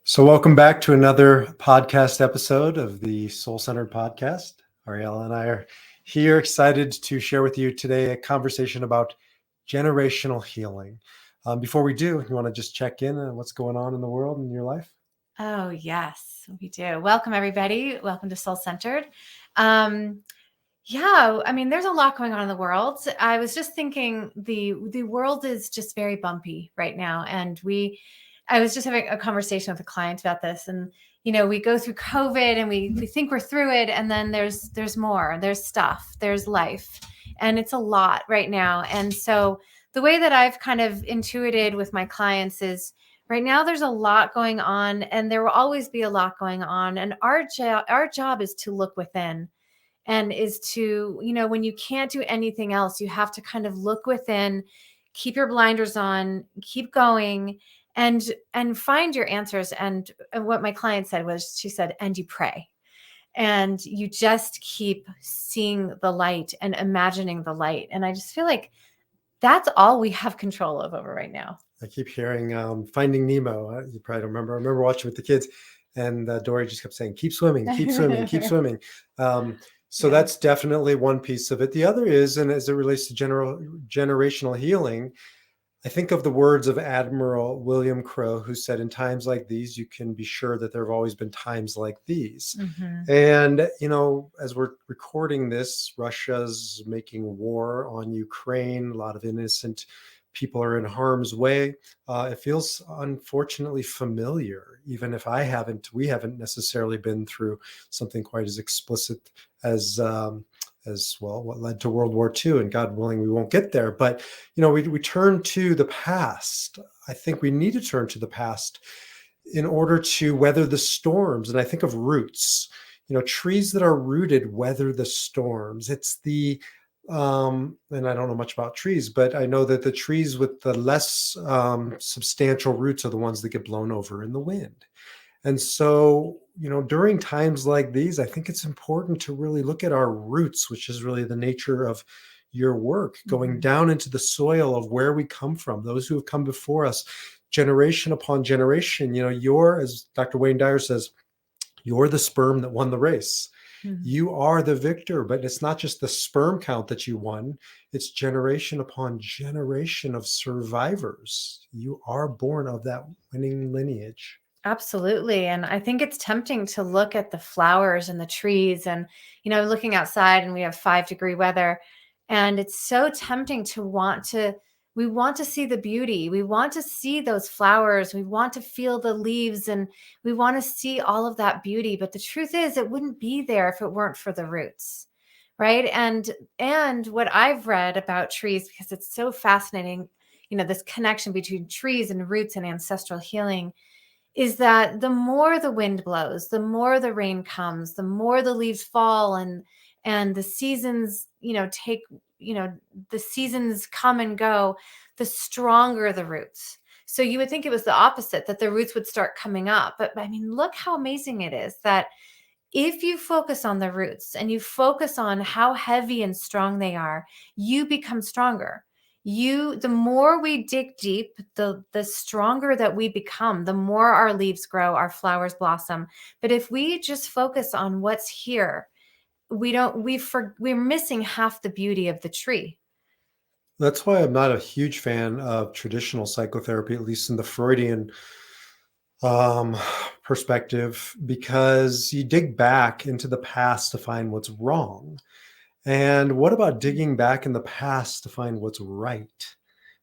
So welcome back to another podcast episode of the Soul Centered Podcast. Ariela and I are here excited to share with you today a conversation about generational healing. Before we do, you want to just check in on what's going on in the world and in your life? Oh, yes, we do. Welcome, everybody. Welcome to Soul Centered. There's a lot going on in the world. I was just thinking the world is just very bumpy right now. And I was just having a conversation with a client about this. And, we go through COVID and we think we're through it. And then there's more, there's stuff, there's life. And it's a lot right now. And so the way that I've kind of intuited with my clients is right now there's a lot going on and there will always be a lot going on. And our job is to look within. And is to, when you can't do anything else, you have to kind of look within, keep your blinders on, keep going, and find your answers. And what my client said was, she said, and you pray. And you just keep seeing the light and imagining the light. And I just feel like that's all we have control of over right now. I keep hearing Finding Nemo. You probably don't remember. I remember watching with the kids, and Dory just kept saying, keep swimming, keep swimming, keep swimming. So that's definitely one piece of it. The other is, and as it relates to generational healing, I think of the words of Admiral William Crowe, who said, in times like these, you can be sure that there have always been times like these. Mm-hmm. And, as we're recording this, Russia's making war on Ukraine. A lot of innocent people are in harm's way. It feels unfortunately familiar, even if we haven't necessarily been through something quite as explicit as what led to World War II, and God willing, we won't get there. But, we turn to the past. I think we need to turn to the past in order to weather the storms. And I think of roots, trees that are rooted weather the storms. It's and I don't know much about trees, but I know that the trees with the less substantial roots are the ones that get blown over in the wind. And so, during times like these, I think it's important to really look at our roots, which is really the nature of your work, going down into the soil of where we come from, those who have come before us, generation upon generation. You're, as Dr. Wayne Dyer says, you're the sperm that won the race. Mm-hmm. You are the victor, but it's not just the sperm count that you won. It's generation upon generation of survivors. You are born of that winning lineage. Absolutely. And I think it's tempting to look at the flowers and the trees and, looking outside and we have 5-degree weather. And it's so tempting we want to see the beauty. We want to see those flowers. We want to feel the leaves and we want to see all of that beauty. But the truth is it wouldn't be there if it weren't for the roots. Right. And what I've read about trees, because it's so fascinating, this connection between trees and roots and ancestral healing, is that the more the wind blows, the more the rain comes, the more the leaves fall and the seasons, the seasons come and go, the stronger the roots. So you would think it was the opposite, that the roots would start coming up. But I mean, look how amazing it is that if you focus on the roots and you focus on how heavy and strong they are, you become stronger. The more we dig deep, the stronger that we become, the more our leaves grow, our flowers blossom. But if we just focus on what's here, we're missing half the beauty of the tree. That's why I'm not a huge fan of traditional psychotherapy, at least in the Freudian perspective, because you dig back into the past to find what's wrong. And what about digging back in the past to find what's right?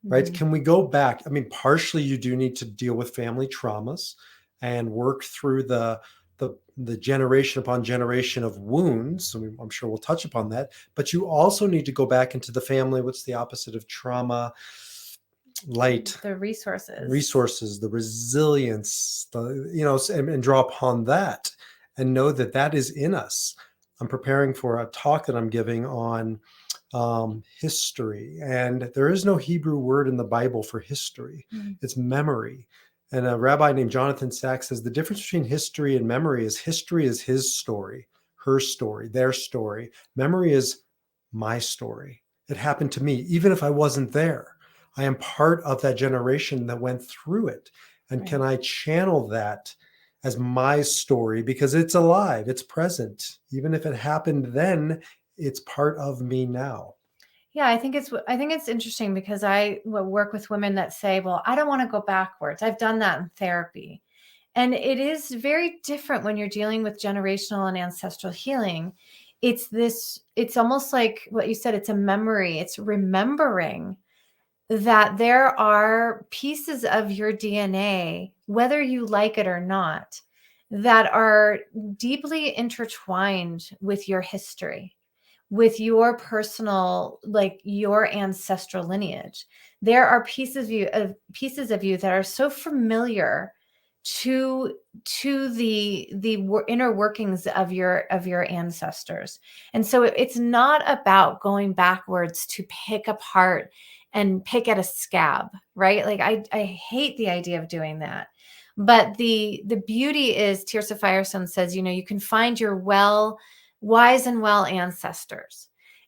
Right? Mm-hmm. Can we go back? I mean, partially you do need to deal with family traumas and work through the generation upon generation of wounds. So I'm sure we'll touch upon that. But you also need to go back into the family. What's the opposite of trauma? Light. The resources, the resilience, and draw upon that and know that that is in us. I'm preparing for a talk that I'm giving on history, and there is no Hebrew word in the Bible for history. Mm-hmm. It's memory. And a rabbi named Jonathan Sachs says the difference between history and memory is his story, her story, their story. Memory is my story. It happened to me, even if I wasn't there. I am part of that generation that went through it. And Can I channel that as my story because it's alive, it's present. Even if it happened then, it's part of me now. Yeah, I think it's interesting because I work with women that say, "Well, I don't want to go backwards. I've done that in therapy." And it is very different when you're dealing with generational and ancestral healing. It's almost like what you said, it's a memory. It's remembering that there are pieces of your DNA, whether you like it or not, that are deeply intertwined with your history, with your personal, like your ancestral lineage. There are pieces of you that are so familiar to the inner workings of your ancestors. And so it's not about going backwards to pick apart and pick at a scab, right? Like I hate the idea of doing that. But the beauty is, Tirsa Firestone says, you can find your wise and well ancestors.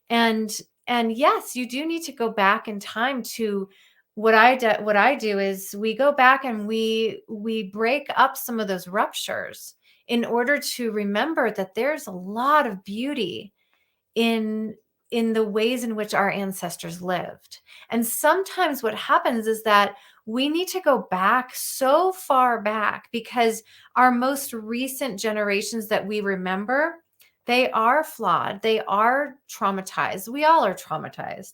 And yes, you do need to go back in time to what I do is we go back and we break up some of those ruptures in order to remember that there's a lot of beauty in the ways in which our ancestors lived. And sometimes what happens is that we need to go back so far back because our most recent generations that we remember, they are flawed, they are traumatized. We all are traumatized.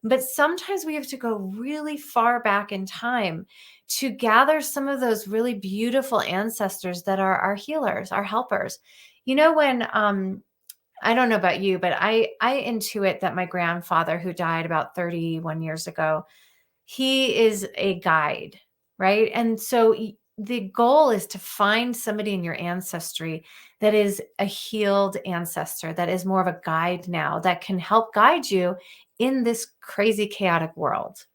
But sometimes we have to go really far back in time to gather some of those really beautiful ancestors that are our healers, our helpers. When I don't know about you, but I intuit that my grandfather, who died about 31 years ago, he is a guide, right? And so the goal is to find somebody in your ancestry that is a healed ancestor, that is more of a guide now, that can help guide you in this crazy, chaotic world.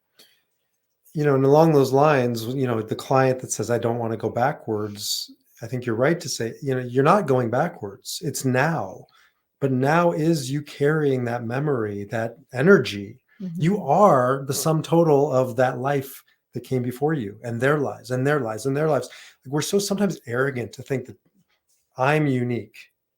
And along those lines, the client that says, I don't want to go backwards, I think you're right to say, you're not going backwards. It's now. But now is you carrying that memory, that energy. Mm-hmm. You are the sum total of that life that came before you and their lives and their lives and their lives. Like, we're so sometimes arrogant to think that I'm unique.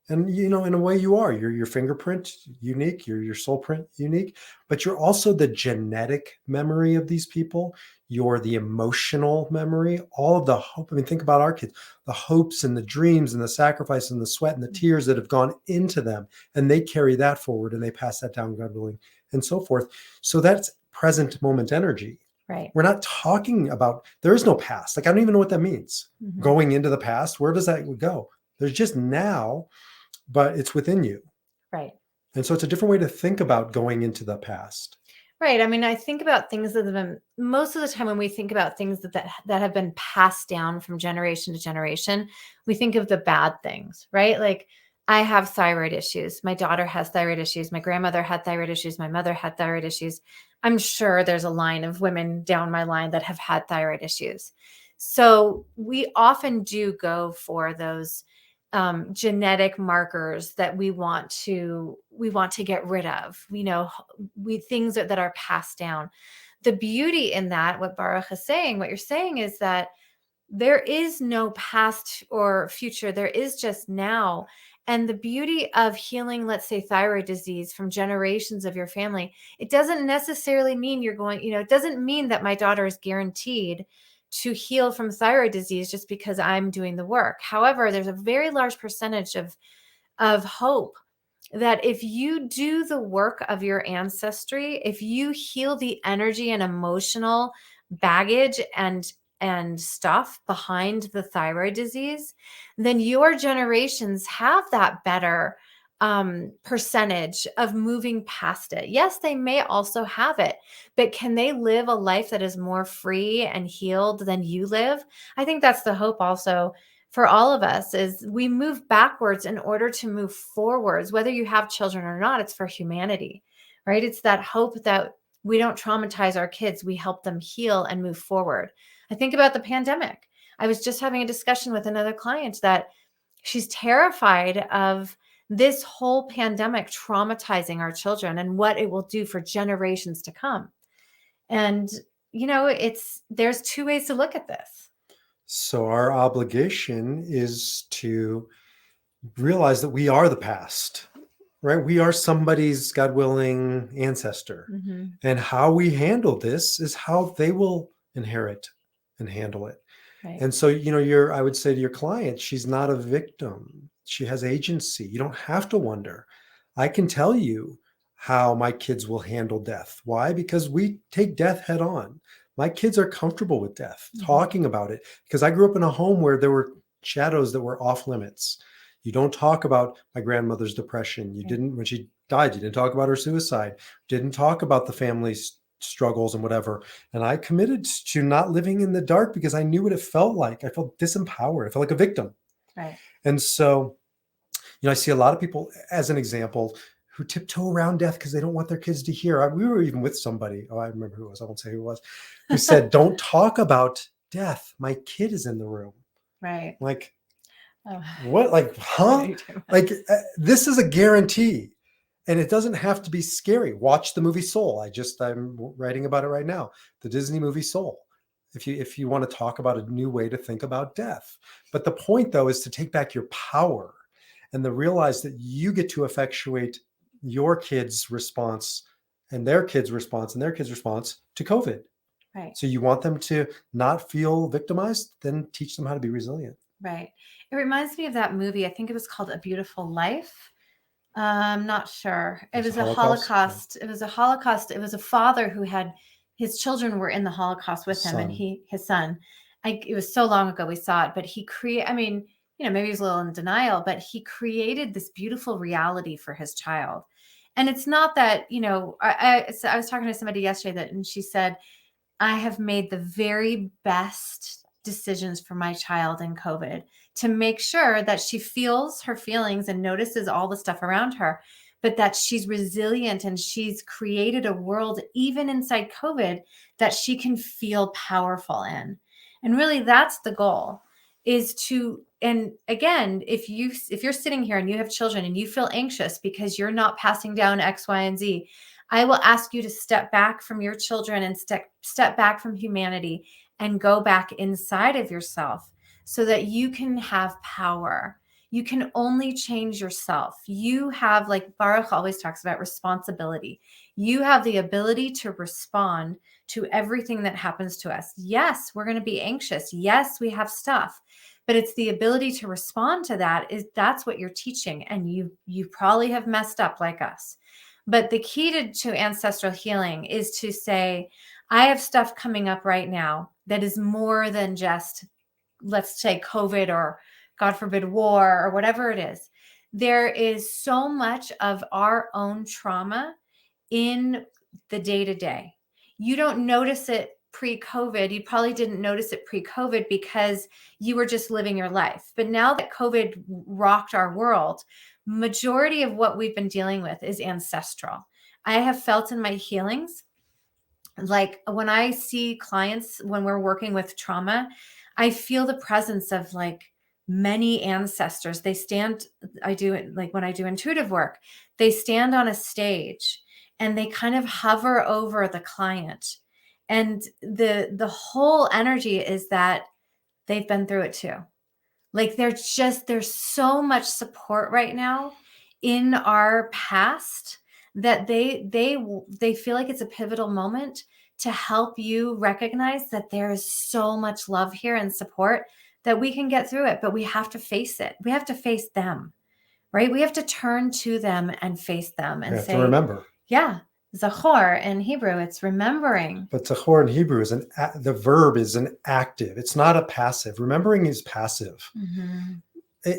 And in a way you are. You're your fingerprint unique, you're your soul print unique, but you're also the genetic memory of these people. You're the emotional memory, all of the hope. I mean, think about our kids, the hopes and the dreams and the sacrifice and the sweat and the tears that have gone into them. And they carry that forward and they pass that down, God willing, and so forth. So that's present moment energy. Right. We're not talking about, there is no past. Like, I don't even know what that means. Mm-hmm. Going into the past, where does that go? There's just now, but it's within you. Right. And so it's a different way to think about going into the past. Right. I mean, I think about things that have been, most of the time when we think about things that have been passed down from generation to generation, we think of the bad things, right? Like, I have thyroid issues. My daughter has thyroid issues. My grandmother had thyroid issues. My mother had thyroid issues. I'm sure there's a line of women down my line that have had thyroid issues. So we often do go for those genetic markers that we want to get rid of, things that are passed down. The beauty in that, what Baruch is saying, what you're saying is that there is no past or future. There is just now. And the beauty of healing, let's say, thyroid disease from generations of your family, it doesn't necessarily mean you're going, it doesn't mean that my daughter is guaranteed to heal from thyroid disease just because I'm doing the work. However, there's a very large percentage of hope that if you do the work of your ancestry, if you heal the energy and emotional baggage and stuff behind the thyroid disease, then your generations have that better percentage of moving past it. Yes, they may also have it, but can they live a life that is more free and healed than you live? I think that's the hope also for all of us, is we move backwards in order to move forwards. Whether you have children or not, it's for humanity, right? It's that hope that we don't traumatize our kids. We help them heal and move forward. I think about the pandemic. I was just having a discussion with another client that she's terrified of this whole pandemic traumatizing our children and what it will do for generations to come. And, there's two ways to look at this. So our obligation is to realize that we are the past, right? We are somebody's, God willing, ancestor. Mm-hmm. And how we handle this is how they will inherit and handle it. Right. And so, I would say to your client, she's not a victim. She has agency. You don't have to wonder. I can tell you how my kids will handle death. Why? Because we take death head on. My kids are comfortable with death, talking about it, because I grew up in a home where there were shadows that were off limits. You don't talk about my grandmother's depression. You didn't, when she died, you didn't talk about her suicide, didn't talk about the family's struggles and whatever. And I committed to not living in the dark because I knew what it felt like. I felt disempowered. I felt like a victim. Right. And so, I see a lot of people, as an example, who tiptoe around death because they don't want their kids to hear. We were even with somebody, I remember who it was, I won't say who it was, who said, don't talk about death. My kid is in the room. Right. Like, oh. What? Like, huh? Like, this is a guarantee. And it doesn't have to be scary. Watch the movie Soul. I'm writing about it right now. The Disney movie Soul. If you want to talk about a new way to think about death. But the point, though, is to take back your power and to realize that you get to effectuate your kids' response and their kids' response and their kids' response to COVID. Right. So you want them to not feel victimized, then teach them how to be resilient. Right. It reminds me of that movie. I think it was called A Beautiful Life. I'm not sure. It was a Holocaust. It was a Holocaust. It was a father who had his children were in the Holocaust with him, and his son. It was so long ago we saw it, but maybe he was a little in denial, but he created this beautiful reality for his child. And it's not that, I was talking to somebody yesterday and she said, I have made the very best decisions for my child in COVID to make sure that she feels her feelings and notices all the stuff around her, but that she's resilient and she's created a world even inside COVID that she can feel powerful in. And really that's the goal, is to, and again, if you're sitting here and you have children and you feel anxious because you're not passing down X, Y, and Z, I will ask you to step back from your children and step back from humanity and go back inside of yourself so that you can have power. You can only change yourself. You have, like Baruch always talks about, responsibility. You have the ability to respond to everything that happens to us. Yes, we're going to be anxious. Yes, we have stuff, but it's the ability to respond to that's what you're teaching. And you probably have messed up like us. But the key to ancestral healing is to say, I have stuff coming up right now that is more than just, let's say, COVID or, God forbid, war or whatever it is. There is so much of our own trauma in the day-to-day. You don't notice it pre-COVID. You probably didn't notice it pre-COVID because you were just living your life. But now that COVID rocked our world, majority of what we've been dealing with is ancestral. I have felt in my healings, like when I see clients, when we're working with trauma, I feel the presence of like many ancestors. They stand, I do it like when I do intuitive work, they stand on a stage and they kind of hover over the client. And the whole energy is that they've been through it too. Like there's so much support right now in our past that they feel like it's a pivotal moment to help you recognize that there is so much love here and support that we can get through it, but we have to face it. We have to face them, right? We have to turn to them and face them and say, to remember. Yeah. Zachor in Hebrew, it's remembering. But Zachor in Hebrew the verb is an active. It's not a passive. Remembering is passive. Mm-hmm.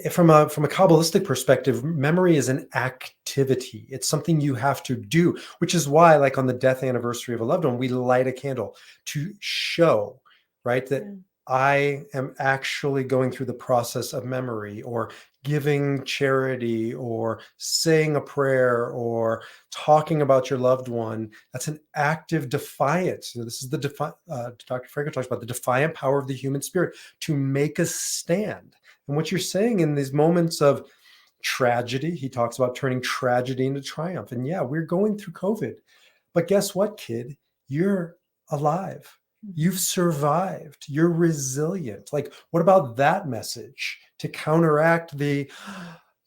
From a Kabbalistic perspective, memory is an activity. It's something you have to do, which is why, like on the death anniversary of a loved one, we light a candle to show, right, that I am actually going through the process of memory, or giving charity, or saying a prayer, or talking about your loved one. That's an active defiance. This is Dr. Frankel talks about the defiant power of the human spirit to make a stand. And what you're saying in these moments of tragedy, he talks about turning tragedy into triumph. And yeah, we're going through COVID, but guess what, kid? You're alive. You've survived. You're resilient. Like, what about that message to counteract the,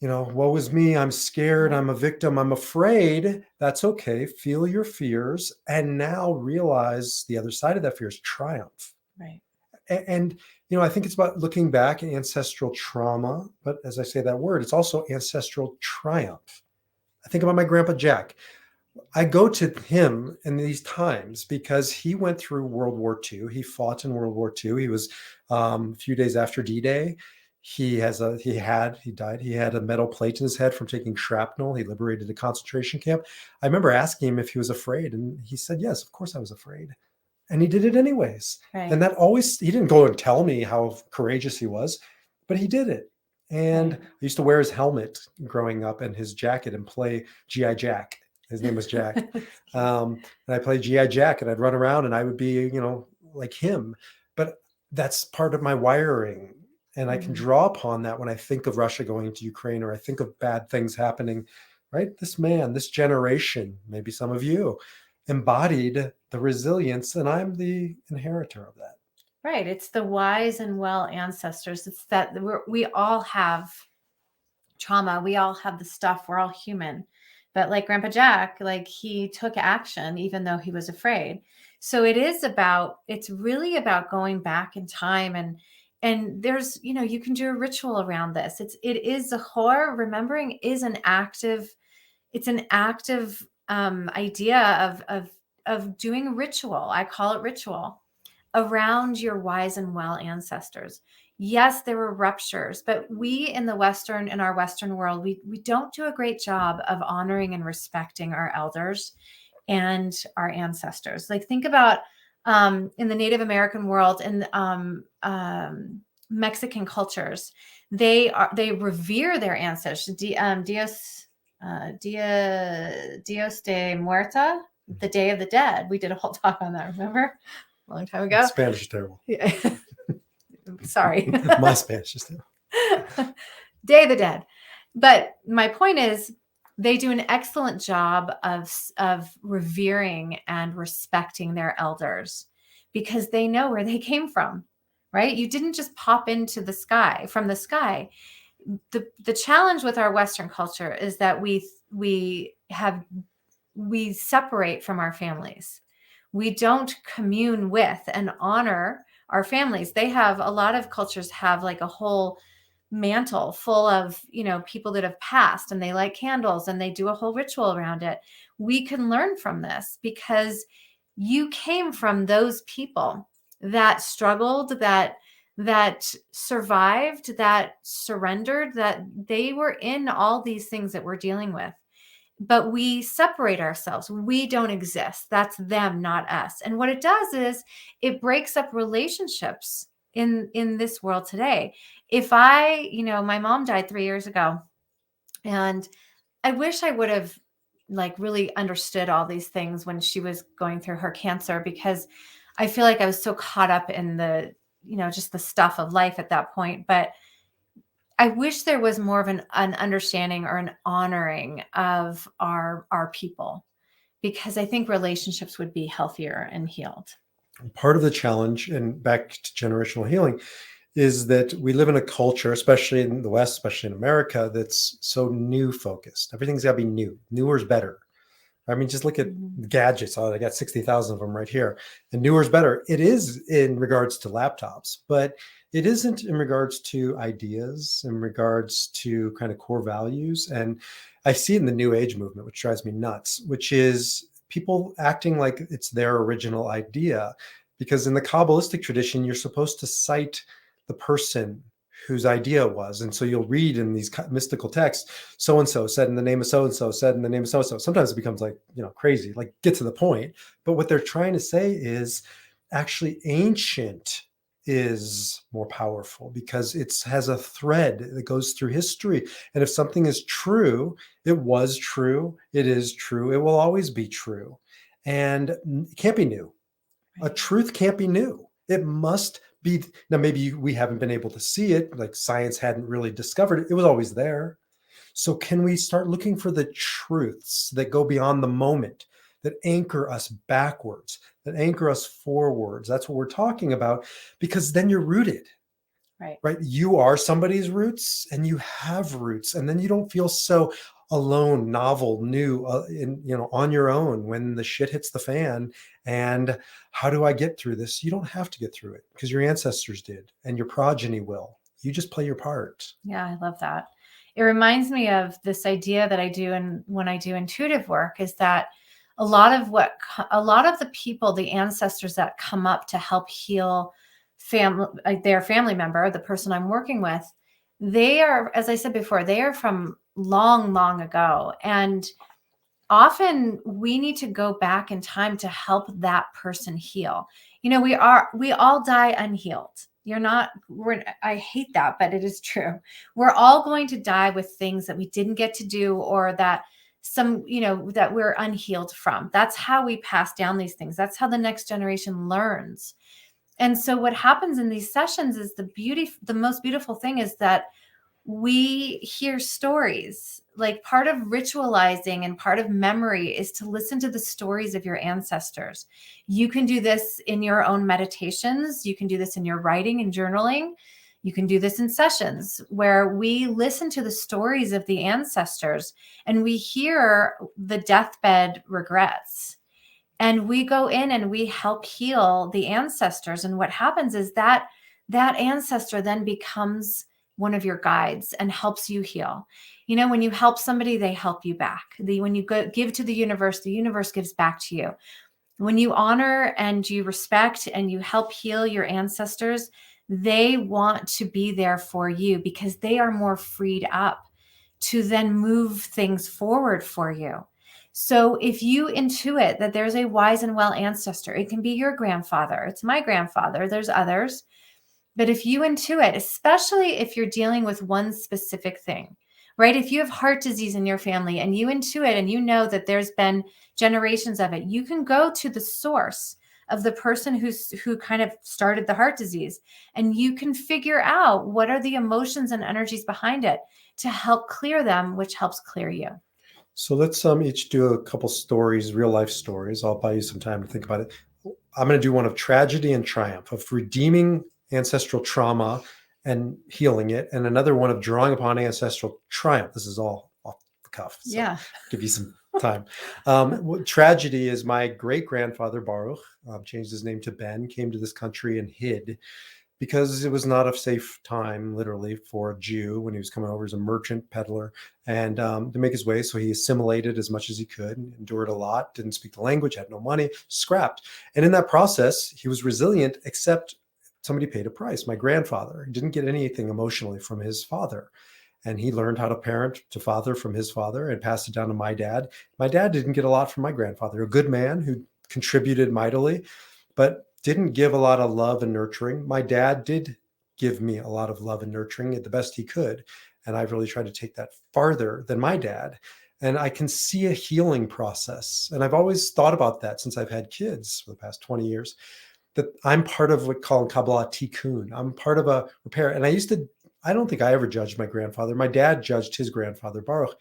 woe is me, I'm scared, I'm a victim, I'm afraid? That's okay. Feel your fears and now realize the other side of that fear is triumph. Right. And I think it's about looking back at ancestral trauma, but as I say that word, it's also ancestral triumph. I think about my grandpa Jack. I go to him in these times because he went through World War II. He fought in World War II. He was a few days after D-Day. He died. He had a metal plate in his head from taking shrapnel. He liberated a concentration camp. I remember asking him if he was afraid, and he said, yes, of course I was afraid. And he did it anyways. Right. And he didn't go and tell me how courageous he was, but he did it. And I used to wear his helmet growing up and his jacket and play G.I. Jack. His name was Jack. And I played G.I. Jack and I'd run around and I would be, like him. But that's part of my wiring. And I can draw upon that when I think of Russia going into Ukraine, or I think of bad things happening, right? This generation, maybe some of you, embodied the resilience, and I'm the inheritor of that. Right. It's the wise and well ancestors. It's that we all have trauma. We all have the stuff. We're all human. But like Grandpa Jack, like he took action even though he was afraid. So it's really about going back in time, and there's, you can do a ritual around this. It is a horror. Remembering is an active idea of doing ritual. I call it ritual around your wise and well ancestors. Yes, there were ruptures, but we in our Western world, we don't do a great job of honoring and respecting our elders and our ancestors. Like, think about in the Native American world and Mexican cultures, they revere their ancestors. Dios de Muerta, the Day of the Dead. We did a whole talk on that, remember? A long time ago. Spanish is terrible. Yeah. Sorry. My Spanish is terrible. Day of the Dead. But my point is, they do an excellent job of revering and respecting their elders because they know where they came from, right? You didn't just pop into the sky from the sky. The challenge with our Western culture is that we separate from our families. We don't commune with and honor our families. A lot of cultures have like a whole mantle full of, people that have passed, and they light candles and they do a whole ritual around it. We can learn from this because you came from those people that struggled, that survived, that surrendered, that they were in all these things that we're dealing with. But we separate ourselves. We don't exist. That's them, not us. And what it does is it breaks up relationships in this world today. If my mom died 3 years ago, and I wish I would have really understood all these things when she was going through her cancer, because I feel like I was so caught up in the, just the stuff of life at that point. But I wish there was more of an understanding or an honoring of our people, because I think relationships would be healthier and healed. Part of the challenge, and back to generational healing, is that we live in a culture, especially in the West, especially in America, that's so new focused. Everything's got to be new. Newer is better. I mean, just look at gadgets. I got 60,000 of them right here. And newer is better. It is in regards to laptops, but it isn't in regards to ideas, in regards to kind of core values. And I see it in the New Age movement, which drives me nuts, which is people acting like it's their original idea. Because in the Kabbalistic tradition, you're supposed to cite the person whose idea was. And so you'll read in these mystical texts, so-and-so said in the name of so-and-so, said in the name of so-and-so. Sometimes it becomes crazy, get to the point. But what they're trying to say is actually ancient is more powerful because it has a thread that goes through history. And if something is true, it was true, it is true, it will always be true. And it can't be new. A truth can't be new. It must be. Now, maybe we haven't been able to see it, like science hadn't really discovered it. It was always there. So can we start looking for the truths that go beyond the moment, that anchor us backwards, that anchor us forwards. That's what we're talking about, because then you're rooted. Right. You are somebody's roots and you have roots. And then you don't feel so alone, novel, new, on your own when the shit hits the fan. And how do I get through this? You don't have to get through it because your ancestors did and your progeny will. You just play your part. Yeah, I love that. It reminds me of this idea that I do when I do intuitive work, is that a lot of the people, the ancestors that come up to help heal their family member, the person I'm working with, they are, as I said before, they are from long, long ago. And often we need to go back in time to help that person heal. We all die unhealed. I hate that, but it is true. We're all going to die with things that we didn't get to do, or that that we're unhealed from. That's how we pass down these things. That's how the next generation learns. And so what happens in these sessions is the most beautiful thing is that we hear stories. Like, part of ritualizing and part of memory is to listen to the stories of your ancestors. You can do this in your own meditations. You can do this in your writing and journaling. You can do this in sessions where we listen to the stories of the ancestors and we hear the deathbed regrets. And we go in and we help heal the ancestors. And what happens is that ancestor then becomes one of your guides and helps you heal. When you help somebody, they help you back. When you give to the universe gives back to you. When you honor and you respect and you help heal your ancestors, they want to be there for you because they are more freed up to then move things forward for you. So if you intuit that there's a wise and well ancestor, it can be your grandfather. It's my grandfather. There's others. But if you intuit, especially if you're dealing with one specific thing, right? If you have heart disease in your family and you intuit and you know that there's been generations of it, you can go to the source of the person who kind of started the heart disease, and you can figure out what are the emotions and energies behind it to help clear them, which helps clear you. So let's each do a couple stories, real life stories. I'll buy you some time to think about it. I'm going to do one of tragedy and triumph, of redeeming ancestral trauma and healing it, and another one of drawing upon ancestral triumph. This is all off the cuff. So yeah. Give you some time. Tragedy is my great-grandfather, Baruch, changed his name to Ben, came to this country and hid because it was not a safe time, literally, for a Jew when he was coming over as a merchant peddler and to make his way. So he assimilated as much as he could, endured a lot, didn't speak the language, had no money, scrapped. And in that process, he was resilient, except somebody paid a price. My grandfather didn't get anything emotionally from his father. And he learned how to parent to father from his father and passed it down to my dad. My dad didn't get a lot from my grandfather, a good man who contributed mightily, but didn't give a lot of love and nurturing. My dad did give me a lot of love and nurturing at the best he could. And I've really tried to take that farther than my dad. And I can see a healing process. And I've always thought about that since I've had kids for the past 20 years, that I'm part of what we call in Kabbalah tikkun. I'm part of a repair. And I don't think I ever judged my grandfather. My dad judged his grandfather, Baruch.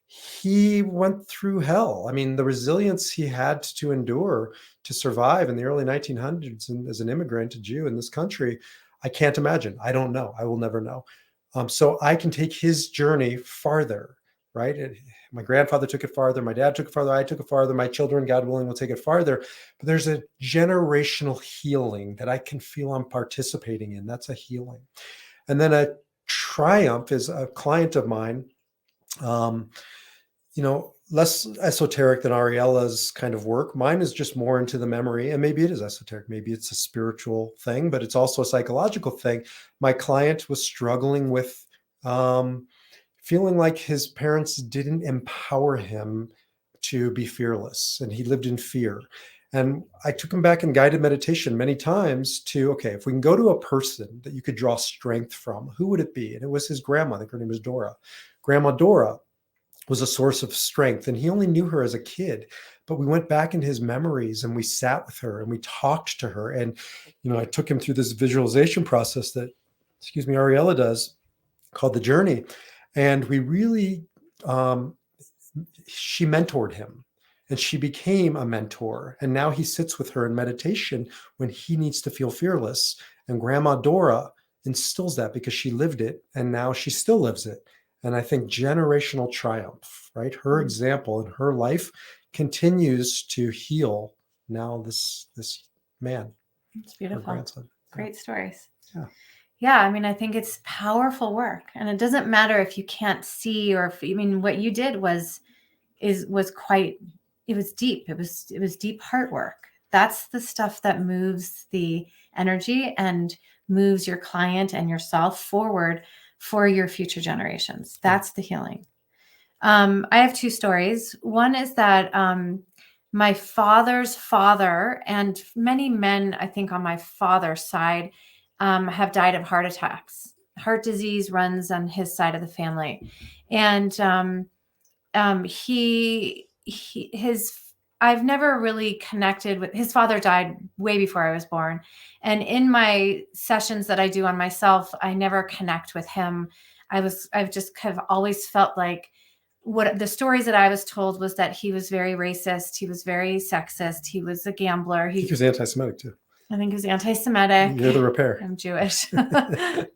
He went through hell. I mean, the resilience he had to endure to survive in the early 1900s and as an immigrant, a Jew in this country, I can't imagine. I don't know. I will never know. So I can take his journey farther, right? My grandfather took it farther. My dad took it farther. I took it farther. My children, God willing, will take it farther. But there's a generational healing that I can feel I'm participating in. That's a healing. And then a triumph is a client of mine, less esoteric than Ariela's kind of work. Mine is just more into the memory, and maybe it is esoteric. Maybe it's a spiritual thing, but it's also a psychological thing. My client was struggling with feeling like his parents didn't empower him to be fearless, and he lived in fear. And I took him back in guided meditation many times to, okay, if we can go to a person that you could draw strength from, who would it be? And it was his grandma. I think her name was Dora. Grandma Dora was a source of strength. And he only knew her as a kid, but we went back into his memories and we sat with her and we talked to her. And, I took him through this visualization process that, Ariela does, called The Journey. And we really, she mentored him. and she became a mentor. And now he sits with her in meditation when he needs to feel fearless. And Grandma Dora instills that because she lived it, and now she still lives it. And I think generational triumph, right? Her example in her life continues to heal now this man. It's beautiful. Her grandson. Great stories. Yeah. Yeah, I mean, I think it's powerful work, and it doesn't matter if you can't see, or if, I mean, what you did was quite, it was deep. It was deep heart work. That's the stuff that moves the energy and moves your client and yourself forward for your future generations. That's the healing. I have two stories. One is that my father's father, and many men, I think, on my father's side, have died of heart attacks. Heart disease runs on his side of the family. And I've never really connected with his father. Died way before I was born. And in my sessions that I do on myself, I never connect with him. I've just kind of always felt like, what the stories that I was told was that he was very racist. He was very sexist. He was a gambler. He was anti-Semitic too. I think he was anti-Semitic. You're the repair. I'm Jewish. There's a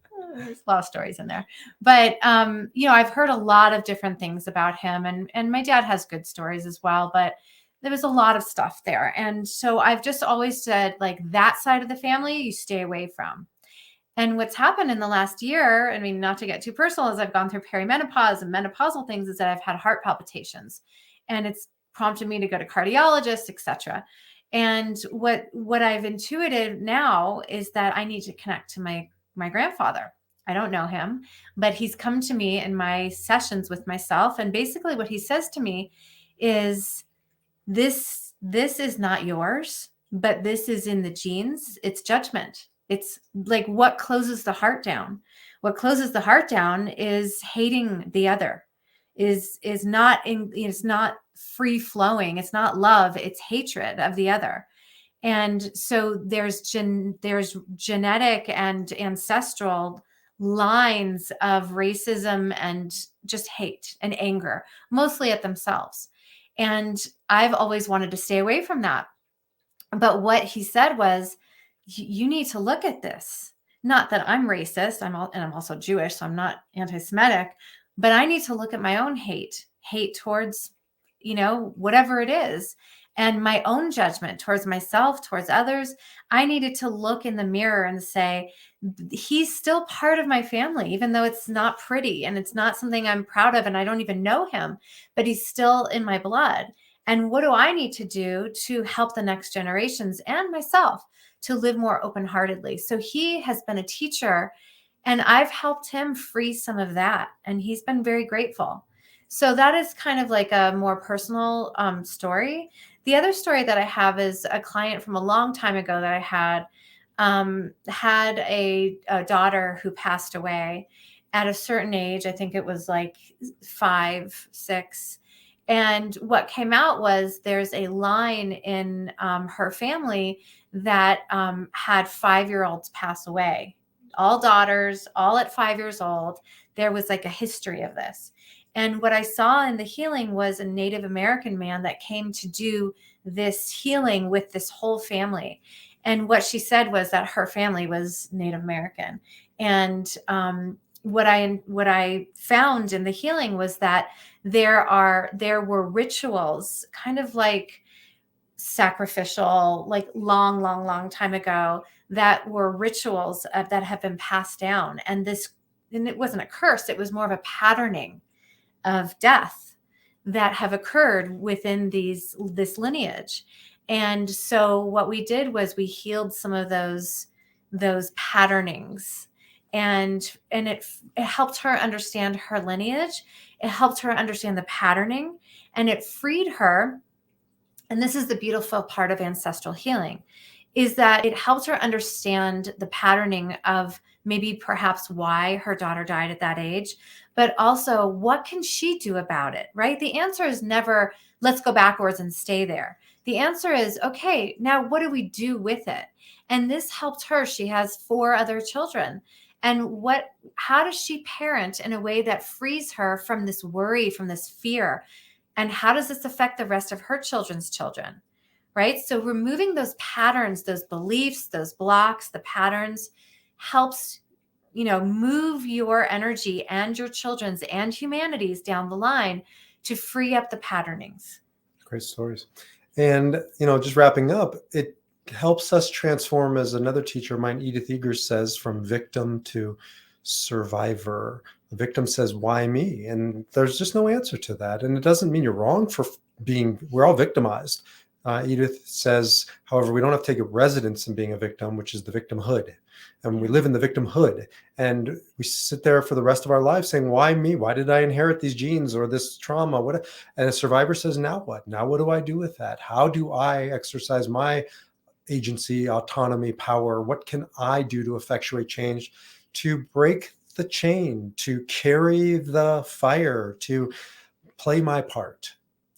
lot of stories in there, but I've heard a lot of different things about him, and my dad has good stories as well, but there was a lot of stuff there. And so I've just always said, like, that side of the family, you stay away from. And what's happened in the last year, I mean, not to get too personal, as I've gone through perimenopause and menopausal things, is that I've had heart palpitations, and it's prompted me to go to cardiologists, etc. And what I've intuited now is that I need to connect to my grandfather. I don't know him, but he's come to me in my sessions with myself. And basically what he says to me is, this is not yours, but this is in the genes. It's judgment. It's like, what closes the heart down? What closes the heart down is hating the other, is not free flowing. It's not love. It's hatred of the other. And so there's genetic and ancestral lines of racism and just hate and anger, mostly at themselves. And I've always wanted to stay away from that. But what he said was, you need to look at this. Not that I'm racist, and I'm also Jewish, so I'm not anti-Semitic, but I need to look at my own hate towards, whatever it is, and my own judgment towards myself, towards others. I needed to look in the mirror and say, he's still part of my family, even though it's not pretty and it's not something I'm proud of, and I don't even know him, but he's still in my blood. And what do I need to do to help the next generations and myself to live more open-heartedly? So he has been a teacher, and I've helped him free some of that, and he's been very grateful. So that is kind of like a more personal story. The other story that I have is a client from a long time ago that I had a daughter who passed away at a certain age. I think it was like 5, 6. And what came out was, there's a line in her family that had 5-year-olds pass away. All daughters, all at 5 years old. There was like a history of this. And what I saw in the healing was a Native American man that came to do this healing with this whole family. And what she said was that her family was Native American. And what I found in the healing was that there were rituals, kind of like sacrificial, like long time ago, that were rituals that have been passed down. And it wasn't a curse, it was more of a patterning of death that have occurred within this lineage. And so what we did was we healed some of those patternings, and it helped her understand her lineage. It helped her understand the patterning, and it freed her. And this is the beautiful part of ancestral healing, is that it helped her understand the patterning of maybe perhaps why her daughter died at that age, but also what can she do about it, right? The answer is never, let's go backwards and stay there. The answer is, okay, now what do we do with it? And this helped her. She has 4 other children. And how does she parent in a way that frees her from this worry, from this fear? And how does this affect the rest of her children's children? Right? So removing those patterns, those beliefs, those blocks, the patterns helps, move your energy and your children's and humanity's down the line to free up the patternings. Great stories. And, just wrapping up, it helps us transform, as another teacher of mine, Edith Eger, says, from victim to survivor. The victim says, why me? And there's just no answer to that. And it doesn't mean you're wrong for we're all victimized. Edith says, however, we don't have to take a residence in being a victim, which is the victimhood. And we live in the victimhood. And we sit there for the rest of our lives saying, why me? Why did I inherit these genes or this trauma? And a survivor says, now what? Now what do I do with that? How do I exercise my agency, autonomy, power? What can I do to effectuate change, to break the chain, to carry the fire, to play my part?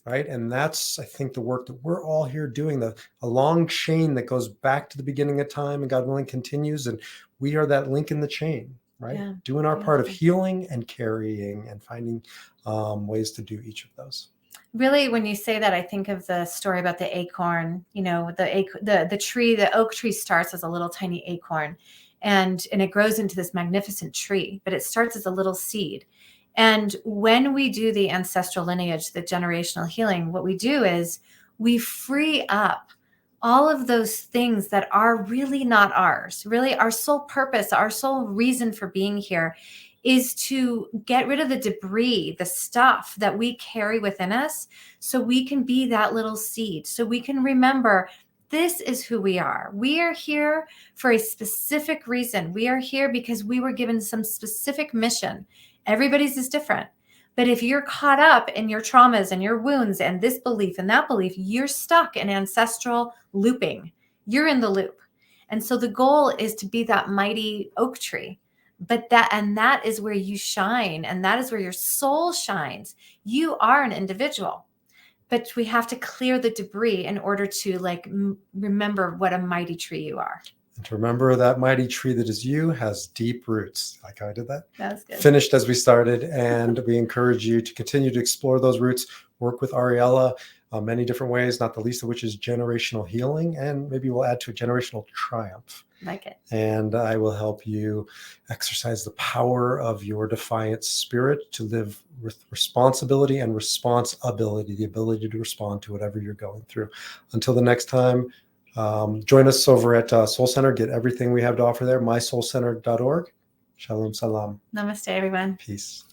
Right. And that's, I think, the work that we're all here doing, a long chain that goes back to the beginning of time and, God willing, continues. And we are that link in the chain, right? Yeah. Doing our part of healing and carrying and finding ways to do each of those. Really, when you say that, I think of the story about the acorn. The tree, the oak tree starts as a little tiny acorn, and it grows into this magnificent tree, but it starts as a little seed. And when we do the ancestral lineage, the generational healing, what we do is we free up all of those things that are really not ours. Really, our sole purpose, our sole reason for being here is to get rid of the debris, the stuff that we carry within us, so we can be that little seed, so we can remember this is who we are. We are here for a specific reason. We are here because we were given some specific mission. Everybody's is different. But if you're caught up in your traumas and your wounds and this belief and that belief, you're stuck in ancestral looping. You're in the loop. And so the goal is to be that mighty oak tree. But that is where you shine, and that is where your soul shines. You are an individual, but we have to clear the debris in order to remember what a mighty tree you are. And to remember that mighty tree that is you has deep roots. Like how I did that. That's good. Finished as we started. And we encourage you to continue to explore those roots, work with Ariela many different ways, not the least of which is generational healing. And maybe we'll add to a generational triumph. Like it. And I will help you exercise the power of your defiant spirit to live with responsibility and responsibility, the ability to respond to whatever you're going through. Until the next time, join us over at Soul Center. Get everything we have to offer there, mysoulcenter.org. Shalom, salam. Namaste, everyone. Peace.